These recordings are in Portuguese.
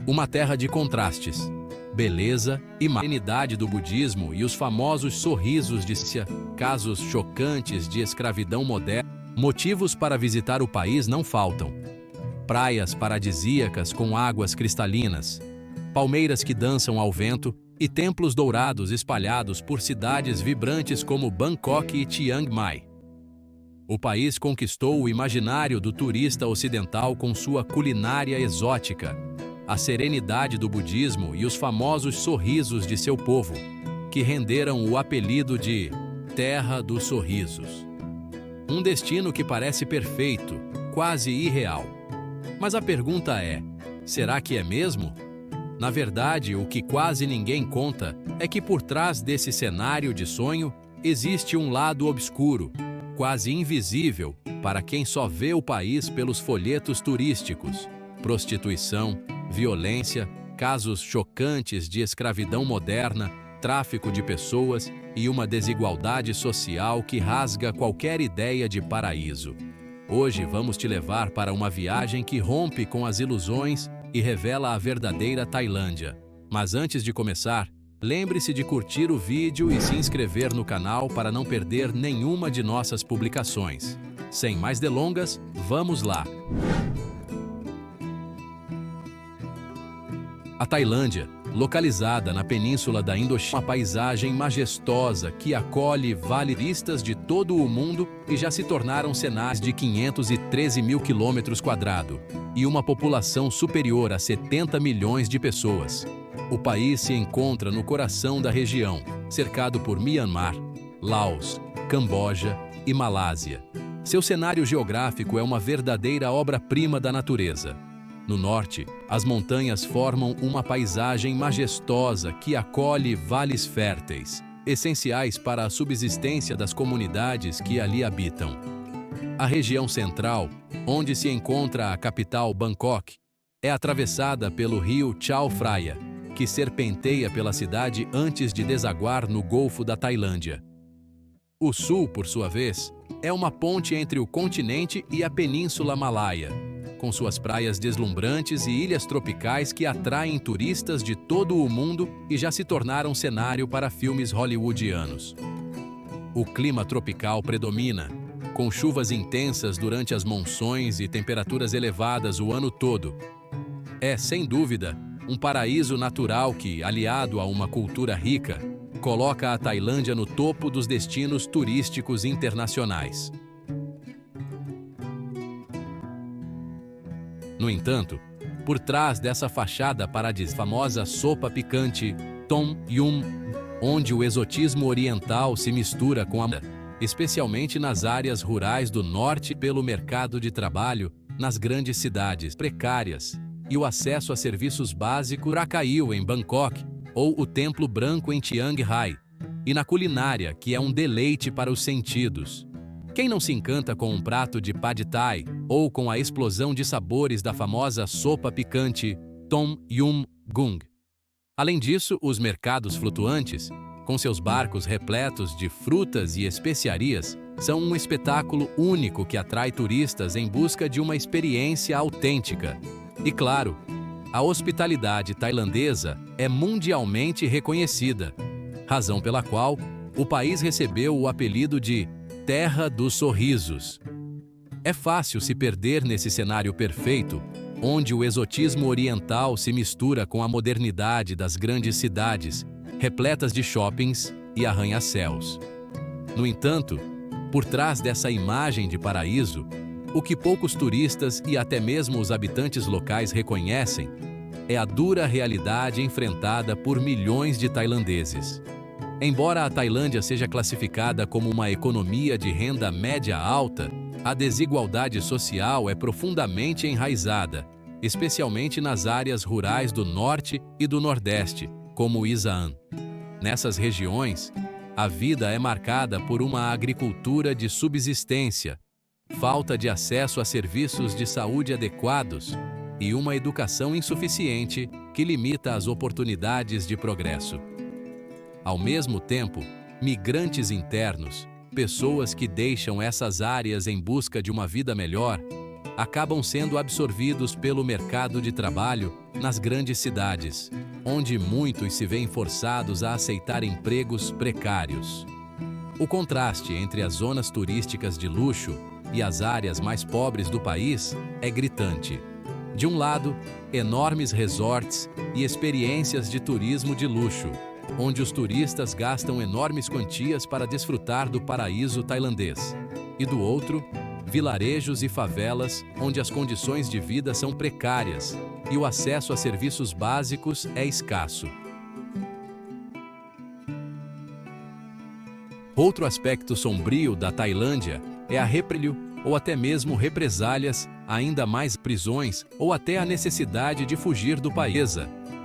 Uma terra de contrastes, beleza e serenidade do budismo e os famosos sorrisos de Cia, casos chocantes de escravidão moderna. Motivos para visitar o país não faltam. Praias paradisíacas com águas cristalinas, palmeiras que dançam ao vento e templos dourados espalhados por cidades vibrantes como Bangkok e Chiang Mai. O país conquistou o imaginário do turista ocidental com sua culinária exótica, a serenidade do budismo e os famosos sorrisos de seu povo, que renderam o apelido de Terra dos Sorrisos. Um destino que parece perfeito, quase irreal. Mas a pergunta é, será que é mesmo? Na verdade, o que quase ninguém conta é que por trás desse cenário de sonho existe um lado obscuro, quase invisível para quem só vê o país pelos folhetos turísticos. Prostituição, violência, casos chocantes de escravidão moderna, tráfico de pessoas e uma desigualdade social que rasga qualquer ideia de paraíso. Hoje vamos te levar para uma viagem que rompe com as ilusões e revela a verdadeira Tailândia. Mas antes de começar, lembre-se de curtir o vídeo e se inscrever no canal para não perder nenhuma de nossas publicações. Sem mais delongas, vamos lá! A Tailândia, localizada na península da Indochina, uma paisagem majestosa que acolhe valeristas de todo o mundo e já se tornaram cenários de 513 mil quilômetros quadrados e uma população superior a 70 milhões de pessoas. O país se encontra no coração da região, cercado por Myanmar, Laos, Camboja e Malásia. Seu cenário geográfico é uma verdadeira obra-prima da natureza. No norte, as montanhas formam uma paisagem majestosa que acolhe vales férteis, essenciais para a subsistência das comunidades que ali habitam. A região central, onde se encontra a capital Bangkok, é atravessada pelo rio Chao Phraya, que serpenteia pela cidade antes de desaguar no Golfo da Tailândia. O sul, por sua vez, é uma ponte entre o continente e a Península Malaia, com suas praias deslumbrantes e ilhas tropicais que atraem turistas de todo o mundo e já se tornaram cenário para filmes hollywoodianos. O clima tropical predomina, com chuvas intensas durante as monções e temperaturas elevadas o ano todo. É, sem dúvida, um paraíso natural que, aliado a uma cultura rica, coloca a Tailândia no topo dos destinos turísticos internacionais. No entanto, por trás dessa fachada paradisíaca, famosa sopa picante Tom Yum, onde o exotismo oriental se mistura com a especialmente nas áreas rurais do norte pelo mercado de trabalho, nas grandes cidades precárias e o acesso a serviços básicos caiu em Bangkok ou o Templo Branco em Chiang Rai, e na culinária que é um deleite para os sentidos. Quem não se encanta com um prato de Pad Thai ou com a explosão de sabores da famosa sopa picante Tom Yum Goong? Além disso, os mercados flutuantes, com seus barcos repletos de frutas e especiarias, são um espetáculo único que atrai turistas em busca de uma experiência autêntica. E claro, a hospitalidade tailandesa é mundialmente reconhecida, razão pela qual o país recebeu o apelido de Terra dos Sorrisos. É fácil se perder nesse cenário perfeito, onde o exotismo oriental se mistura com a modernidade das grandes cidades, repletas de shoppings e arranha-céus. No entanto, por trás dessa imagem de paraíso, o que poucos turistas e até mesmo os habitantes locais reconhecem é a dura realidade enfrentada por milhões de tailandeses. Embora a Tailândia seja classificada como uma economia de renda média alta, a desigualdade social é profundamente enraizada, especialmente nas áreas rurais do norte e do nordeste, como Isan. Nessas regiões, a vida é marcada por uma agricultura de subsistência, falta de acesso a serviços de saúde adequados e uma educação insuficiente que limita as oportunidades de progresso. Ao mesmo tempo, migrantes internos, pessoas que deixam essas áreas em busca de uma vida melhor, acabam sendo absorvidos pelo mercado de trabalho nas grandes cidades, onde muitos se veem forçados a aceitar empregos precários. O contraste entre as zonas turísticas de luxo e as áreas mais pobres do país é gritante. De um lado, enormes resorts e experiências de turismo de luxo, onde os turistas gastam enormes quantias para desfrutar do paraíso tailandês. E do outro, vilarejos e favelas, onde as condições de vida são precárias e o acesso a serviços básicos é escasso. Outro aspecto sombrio da Tailândia é a repressão ou até mesmo represálias, ainda mais prisões ou até a necessidade de fugir do país.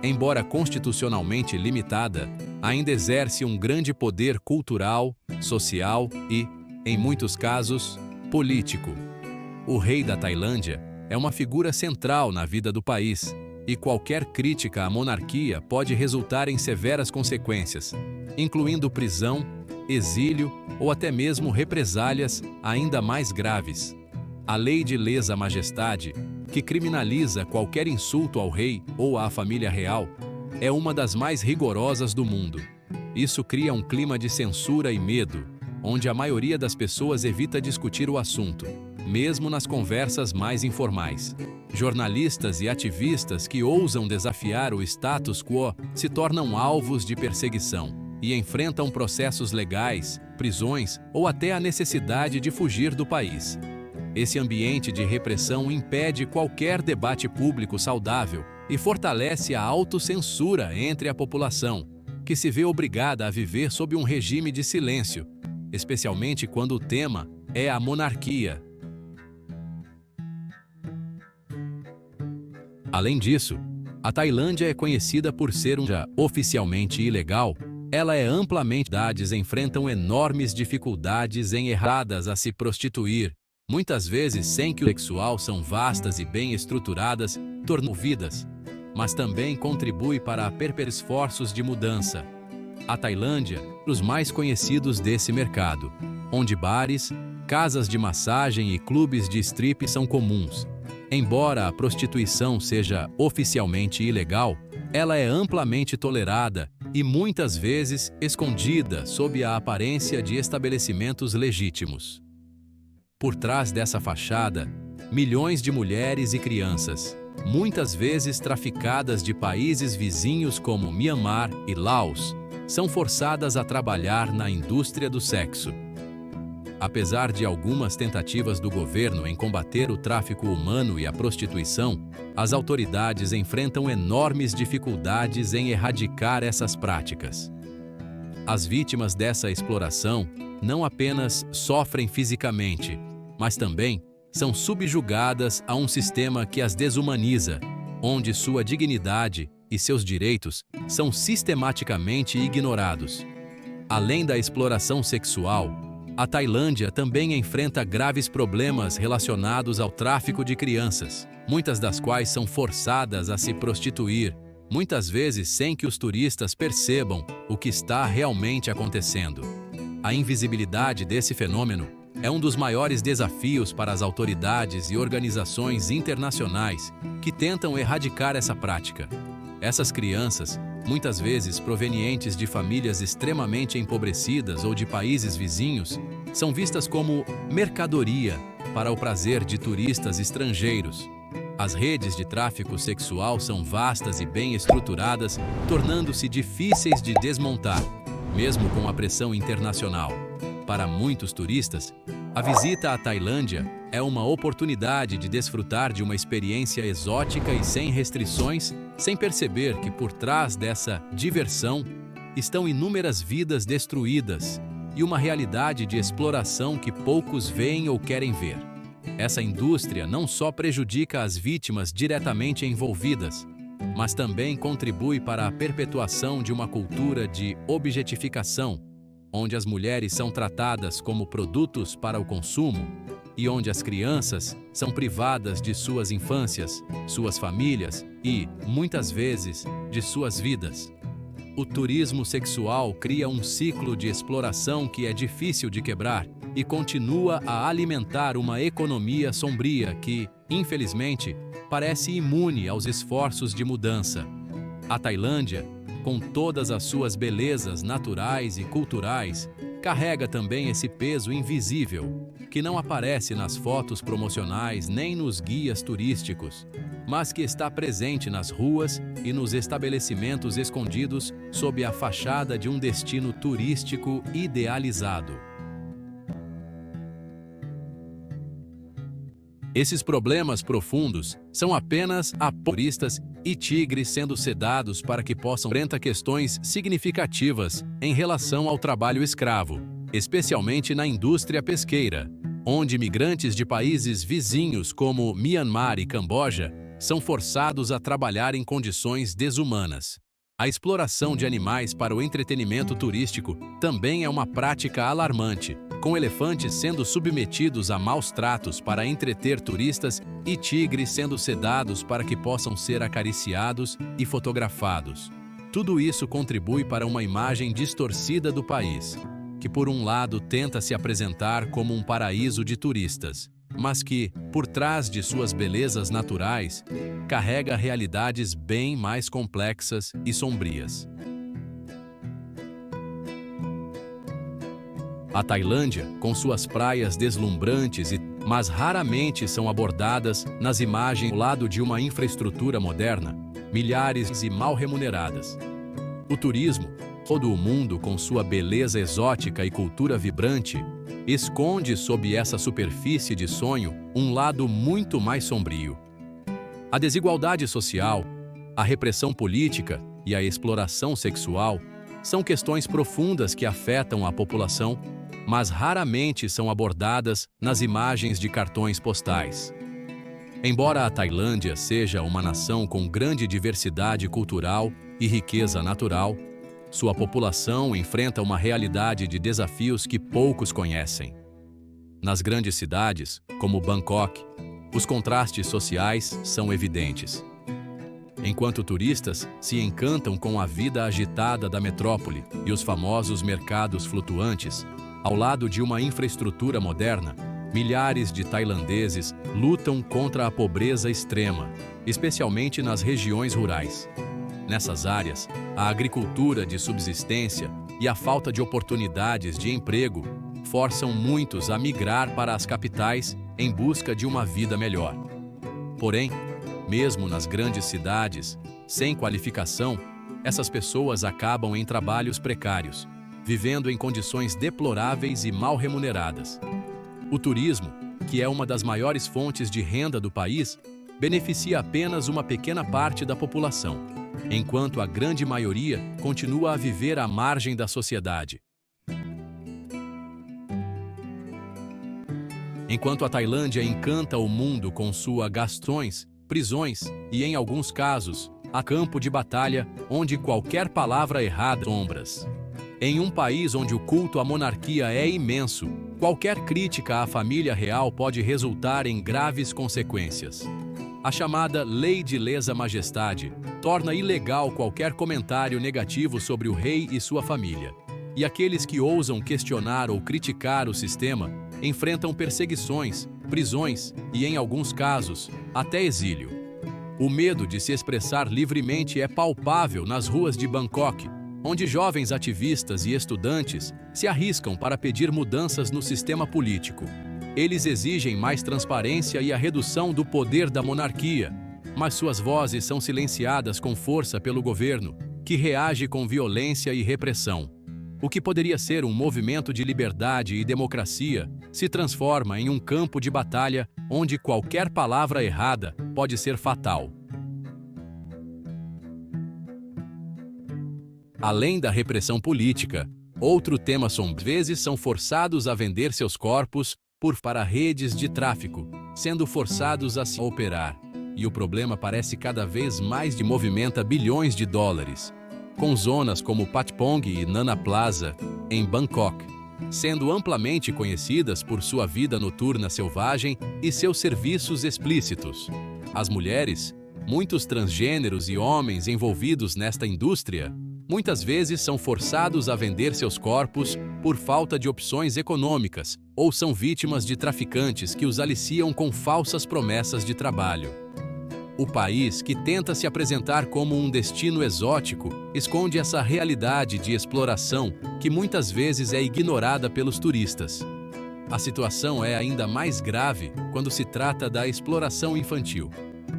Embora constitucionalmente limitada, ainda exerce um grande poder cultural, social e, em muitos casos, político. O rei da Tailândia é uma figura central na vida do país, e qualquer crítica à monarquia pode resultar em severas consequências, incluindo prisão, exílio ou até mesmo represálias ainda mais graves. A Lei de Lesa Majestade, que criminaliza qualquer insulto ao rei ou à família real, é uma das mais rigorosas do mundo. Isso cria um clima de censura e medo, onde a maioria das pessoas evita discutir o assunto, mesmo nas conversas mais informais. Jornalistas e ativistas que ousam desafiar o status quo se tornam alvos de perseguição e enfrentam processos legais, prisões ou até a necessidade de fugir do país. Esse ambiente de repressão impede qualquer debate público saudável e fortalece a autocensura entre a população, que se vê obrigada a viver sob um regime de silêncio, especialmente quando o tema é a monarquia. Além disso, a Tailândia é conhecida por ser oficialmente ilegal. Ela é amplamente enfrentam enormes dificuldades em erradas a se prostituir, muitas vezes sem que o sexual são vastas e bem estruturadas, tornam-vidas, mas também contribui para esforços de mudança. A Tailândia, os mais conhecidos desse mercado, onde bares, casas de massagem e clubes de strip são comuns. Embora a prostituição seja oficialmente ilegal, ela é amplamente tolerada e muitas vezes escondida sob a aparência de estabelecimentos legítimos. Por trás dessa fachada, milhões de mulheres e crianças, muitas vezes traficadas de países vizinhos como Myanmar e Laos, são forçadas a trabalhar na indústria do sexo. Apesar de algumas tentativas do governo em combater o tráfico humano e a prostituição, as autoridades enfrentam enormes dificuldades em erradicar essas práticas. As vítimas dessa exploração não apenas sofrem fisicamente, mas também são subjugadas a um sistema que as desumaniza, onde sua dignidade e seus direitos são sistematicamente ignorados. Além da exploração sexual, a Tailândia também enfrenta graves problemas relacionados ao tráfico de crianças, muitas das quais são forçadas a se prostituir, muitas vezes sem que os turistas percebam o que está realmente acontecendo. A invisibilidade desse fenômeno é um dos maiores desafios para as autoridades e organizações internacionais que tentam erradicar essa prática. Essas crianças, muitas vezes provenientes de famílias extremamente empobrecidas ou de países vizinhos, são vistas como mercadoria para o prazer de turistas estrangeiros. As redes de tráfico sexual são vastas e bem estruturadas, tornando-se difíceis de desmontar, mesmo com a pressão internacional. Para muitos turistas, a visita à Tailândia é uma oportunidade de desfrutar de uma experiência exótica e sem restrições, sem perceber que por trás dessa diversão estão inúmeras vidas destruídas e uma realidade de exploração que poucos veem ou querem ver. Essa indústria não só prejudica as vítimas diretamente envolvidas, mas também contribui para a perpetuação de uma cultura de objetificação, onde as mulheres são tratadas como produtos para o consumo e onde as crianças são privadas de suas infâncias, suas famílias e, muitas vezes, de suas vidas. O turismo sexual cria um ciclo de exploração que é difícil de quebrar, e continua a alimentar uma economia sombria que, infelizmente, parece imune aos esforços de mudança. A Tailândia, com todas as suas belezas naturais e culturais, carrega também esse peso invisível, que não aparece nas fotos promocionais nem nos guias turísticos, mas que está presente nas ruas e nos estabelecimentos escondidos sob a fachada de um destino turístico idealizado. Esses problemas profundos são apenas a turistas e tigres sendo sedados para que possam enfrentar questões significativas em relação ao trabalho escravo, especialmente na indústria pesqueira, onde imigrantes de países vizinhos como Myanmar e Camboja são forçados a trabalhar em condições desumanas. A exploração de animais para o entretenimento turístico também é uma prática alarmante, com elefantes sendo submetidos a maus tratos para entreter turistas e tigres sendo sedados para que possam ser acariciados e fotografados. Tudo isso contribui para uma imagem distorcida do país, que por um lado tenta se apresentar como um paraíso de turistas, mas que, por trás de suas belezas naturais, carrega realidades bem mais complexas e sombrias. A Tailândia, com suas praias deslumbrantes mas raramente são abordadas nas imagens ao lado de uma infraestrutura moderna, milhares e mal remuneradas. O turismo, todo o mundo com sua beleza exótica e cultura vibrante, esconde sob essa superfície de sonho um lado muito mais sombrio. A desigualdade social, a repressão política e a exploração sexual são questões profundas que afetam a população, mas raramente são abordadas nas imagens de cartões postais. Embora a Tailândia seja uma nação com grande diversidade cultural e riqueza natural, sua população enfrenta uma realidade de desafios que poucos conhecem. Nas grandes cidades, como Bangkok, os contrastes sociais são evidentes. Enquanto turistas se encantam com a vida agitada da metrópole e os famosos mercados flutuantes, ao lado de uma infraestrutura moderna, milhares de tailandeses lutam contra a pobreza extrema, especialmente nas regiões rurais. Nessas áreas, a agricultura de subsistência e a falta de oportunidades de emprego forçam muitos a migrar para as capitais em busca de uma vida melhor. Porém, mesmo nas grandes cidades, sem qualificação, essas pessoas acabam em trabalhos precários, vivendo em condições deploráveis e mal remuneradas. O turismo, que é uma das maiores fontes de renda do país, beneficia apenas uma pequena parte da população, enquanto a grande maioria continua a viver à margem da sociedade. Enquanto a Tailândia encanta o mundo com suas gastões, prisões e, em alguns casos, a campo de batalha onde qualquer palavra errada sombras. Em um país onde o culto à monarquia é imenso, qualquer crítica à família real pode resultar em graves consequências. A chamada Lei de Lesa Majestade torna ilegal qualquer comentário negativo sobre o rei e sua família. E aqueles que ousam questionar ou criticar o sistema enfrentam perseguições, prisões e, em alguns casos, até exílio. O medo de se expressar livremente é palpável nas ruas de Bangkok, onde jovens ativistas e estudantes se arriscam para pedir mudanças no sistema político. Eles exigem mais transparência e a redução do poder da monarquia, mas suas vozes são silenciadas com força pelo governo, que reage com violência e repressão. O que poderia ser um movimento de liberdade e democracia se transforma em um campo de batalha onde qualquer palavra errada pode ser fatal. Além da repressão política, outro tema sombrio, vezes são forçados a vender seus corpos para redes de tráfico, sendo forçados a se operar. E o problema parece cada vez mais de movimenta bilhões de dólares, com zonas como Patpong e Nana Plaza, em Bangkok, sendo amplamente conhecidas por sua vida noturna selvagem e seus serviços explícitos. As mulheres, muitos transgêneros e homens envolvidos nesta indústria, muitas vezes são forçados a vender seus corpos por falta de opções econômicas ou são vítimas de traficantes que os aliciam com falsas promessas de trabalho. O país, que tenta se apresentar como um destino exótico, esconde essa realidade de exploração que muitas vezes é ignorada pelos turistas. A situação é ainda mais grave quando se trata da exploração infantil.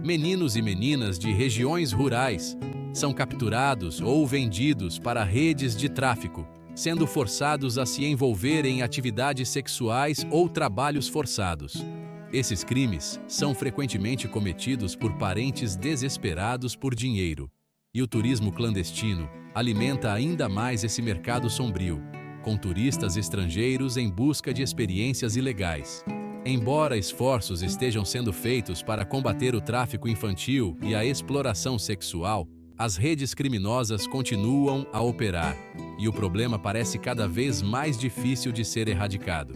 Meninos e meninas de regiões rurais são capturados ou vendidos para redes de tráfico, sendo forçados a se envolver em atividades sexuais ou trabalhos forçados. Esses crimes são frequentemente cometidos por parentes desesperados por dinheiro. E o turismo clandestino alimenta ainda mais esse mercado sombrio, com turistas estrangeiros em busca de experiências ilegais. Embora esforços estejam sendo feitos para combater o tráfico infantil e a exploração sexual, as redes criminosas continuam a operar, e o problema parece cada vez mais difícil de ser erradicado.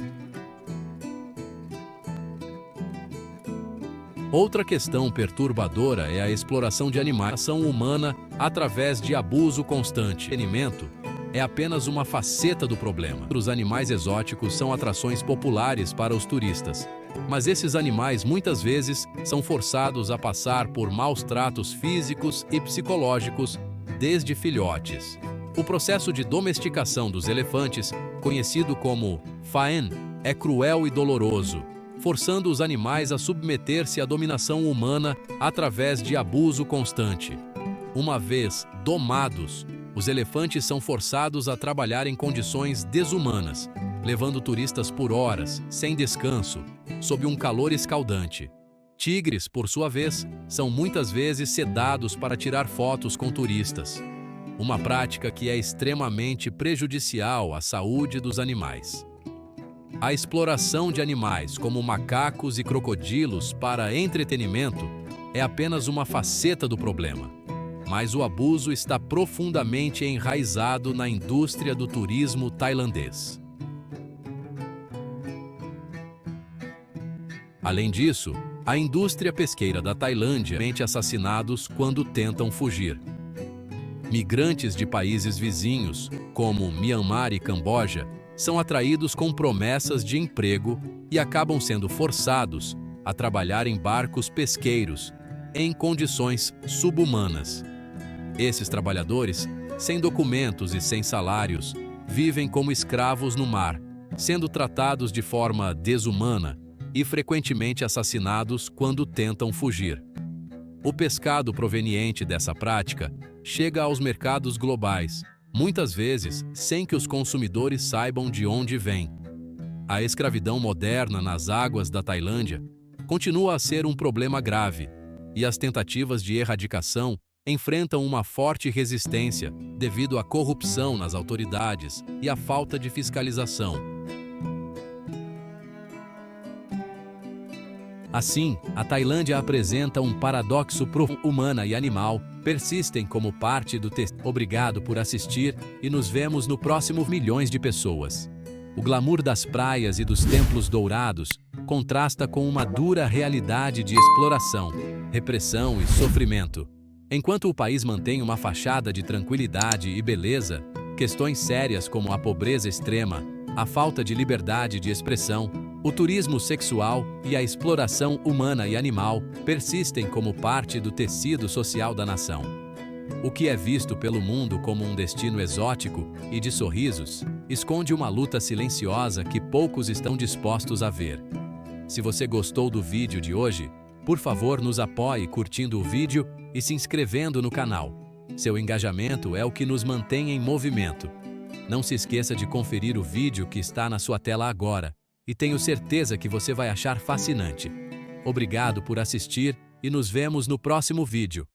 Outra questão perturbadora é a exploração de animais humana através de abuso constante. O entretenimento é apenas uma faceta do problema. Os animais exóticos são atrações populares para os turistas, mas esses animais muitas vezes são forçados a passar por maus tratos físicos e psicológicos desde filhotes. O processo de domesticação dos elefantes, conhecido como faen, é cruel e doloroso, forçando os animais a submeter-se à dominação humana através de abuso constante. Uma vez domados, os elefantes são forçados a trabalhar em condições desumanas, levando turistas por horas, sem descanso, sob um calor escaldante. Tigres, por sua vez, são muitas vezes sedados para tirar fotos com turistas, uma prática que é extremamente prejudicial à saúde dos animais. A exploração de animais como macacos e crocodilos para entretenimento é apenas uma faceta do problema, mas o abuso está profundamente enraizado na indústria do turismo tailandês. Além disso, a indústria pesqueira da Tailândia mente assassinados quando tentam fugir. Migrantes de países vizinhos, como Myanmar e Camboja, são atraídos com promessas de emprego e acabam sendo forçados a trabalhar em barcos pesqueiros, em condições subhumanas. Esses trabalhadores, sem documentos e sem salários, vivem como escravos no mar, sendo tratados de forma desumana e frequentemente assassinados quando tentam fugir. O pescado proveniente dessa prática chega aos mercados globais, muitas vezes sem que os consumidores saibam de onde vem. A escravidão moderna nas águas da Tailândia continua a ser um problema grave, e as tentativas de erradicação enfrentam uma forte resistência devido à corrupção nas autoridades e à falta de fiscalização. Assim, a Tailândia apresenta um paradoxo humana e animal persistem como parte do texto. Obrigado por assistir e nos vemos no próximo. Milhões de pessoas. O glamour das praias e dos templos dourados contrasta com uma dura realidade de exploração, repressão e sofrimento. Enquanto o país mantém uma fachada de tranquilidade e beleza, questões sérias como a pobreza extrema, a falta de liberdade de expressão, o turismo sexual e a exploração humana e animal persistem como parte do tecido social da nação. O que é visto pelo mundo como um destino exótico e de sorrisos, esconde uma luta silenciosa que poucos estão dispostos a ver. Se você gostou do vídeo de hoje, por favor nos apoie curtindo o vídeo e se inscrevendo no canal. Seu engajamento é o que nos mantém em movimento. Não se esqueça de conferir o vídeo que está na sua tela agora, e tenho certeza que você vai achar fascinante. Obrigado por assistir e nos vemos no próximo vídeo.